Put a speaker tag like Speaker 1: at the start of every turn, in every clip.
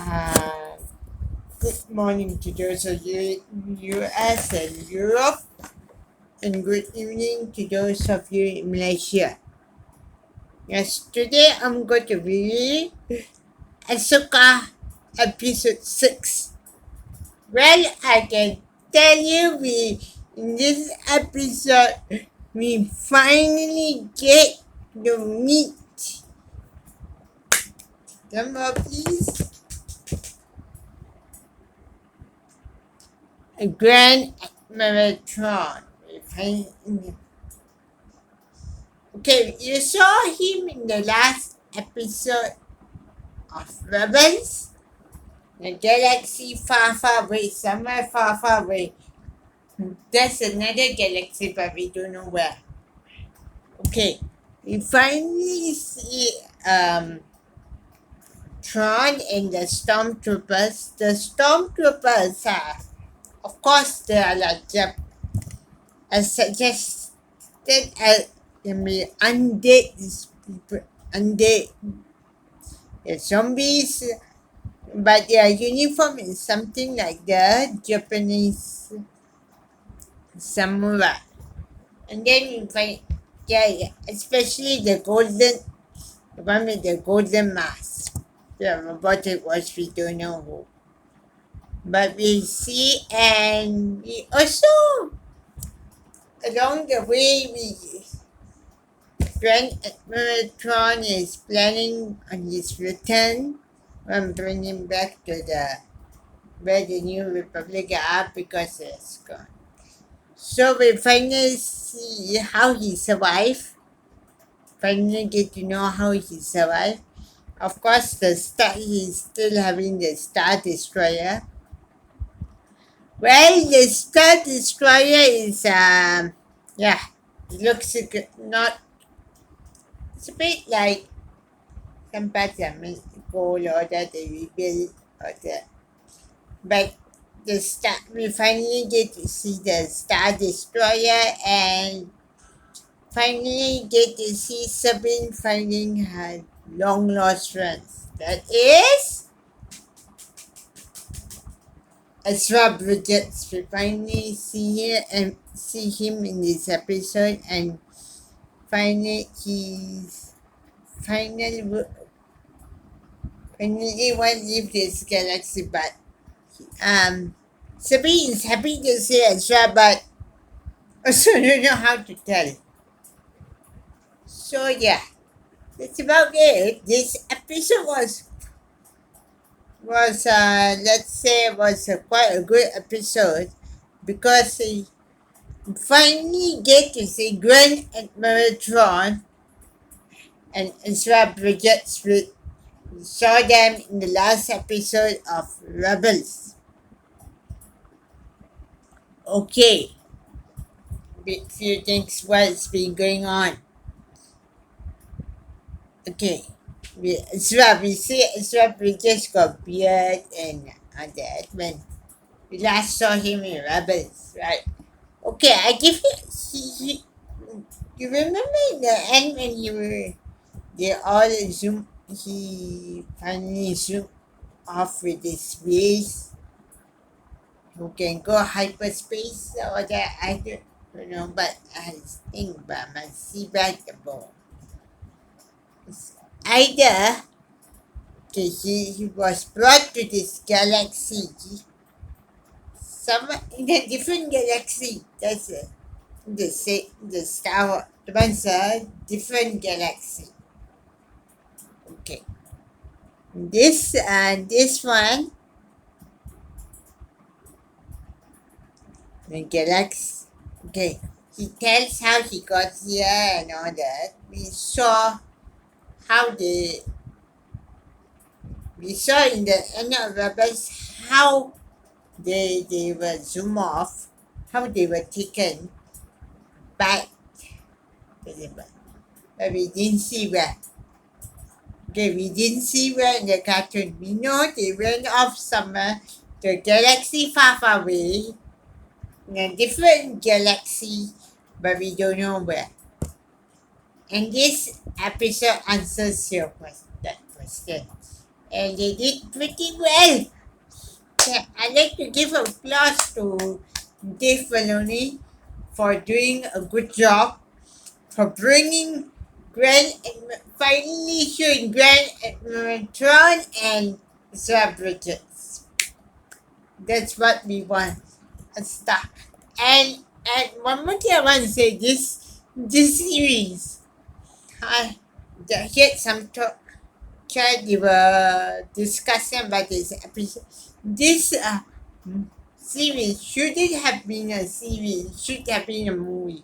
Speaker 1: Uh, Good morning to those of you in US and Europe, and good evening to those of you in Malaysia. Yes, today I'm going to read Ahsoka episode 6. Well, I can tell you in this episode we finally get to meet. Come on, please. A grand marathon. Okay, you saw him in the last episode of Rebels. The galaxy far, far away, somewhere far, far away. There's another galaxy, but we don't know where. Okay, we finally see Tron and the stormtroopers. The stormtroopers are, of course, they are like as suggested as can be undead people, undead. They're zombies, but their uniform is something like the Japanese samurai. And then you find, yeah, especially the one with the golden mask. Yeah, robotic was we don't know who. But we see, and we also, along the way, Grand Admiral Thrawn is planning on his return from bringing back to where the New Republic are because it's gone. So we finally see how he survived. Finally get to know how he survived. Of course, he's still having the Star Destroyer. Well, the Star Destroyer is yeah, it looks not. It's a bit like some parts are gold or that they rebuild or that. But we finally get to see the Star Destroyer and finally get to see Sabine finding her long lost friends. That is Ezra Bridges. We finally see him in this episode, and finally he's finally won't leave this galaxy, but Sabine is happy to see Ezra, but also don't know how to tell. So yeah, that's about it. This episode was let's say was quite a good episode because he finally get to see Grand Admiral Thrawn and Ezra Bridges. We saw them in the last episode of Rebels. Okay, few things what's been going on. Okay, we see Ezra Bridges got beard and that when we last saw him in Rebels, right? Okay, I give you. You remember in the end when they all zoom. He finally zoomed off with his wheels, who can go hyperspace or that I don't know, but I think but I must see back the ball. It's either okay, he was brought to this galaxy, some in a different galaxy. That's it. The Star Wars. The one's a different galaxy. Okay. This one, the galaxy. Okay. He tells how he got here and all that. How they we saw in the end of Rebels how they were zoom off, how they were taken back to the but we didn't see where. Okay, we didn't see where in the cartoon. We know they went off somewhere to a galaxy far, far away, in a different galaxy, but we don't know where. And this episode answers that question. and they did pretty well. Yeah, I'd like to give applause to Dave Filoni for doing a good job, for bringing finally showing Grand Tron and Bridges. That's what we want. And stuff. And one more thing I want to say, this series, I get some talk. They were discussing about this episode. This series shouldn't have been a series. Should have been a movie.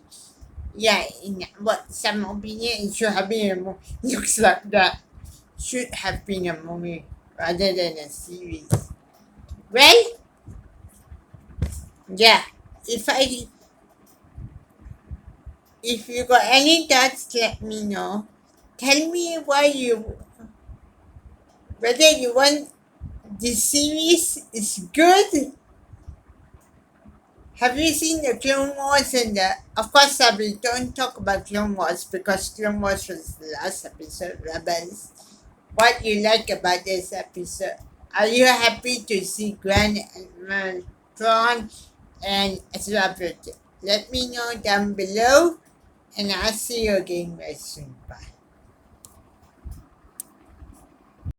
Speaker 1: Yeah, in what some opinion, it should have been a movie. Looks like that should have been a movie rather than a series. Well, yeah. If you got any thoughts, let me know. Tell me whether you want this series is good. Have you seen the Clone Wars and the? Of course, we don't talk about Clone Wars because Clone Wars was the last episode. Rebels. What you like about this episode? Are you happy to see Grand Admiral Thrawn and Ezra Bridger? Let me know down below, and I'll see you again very soon. Bye.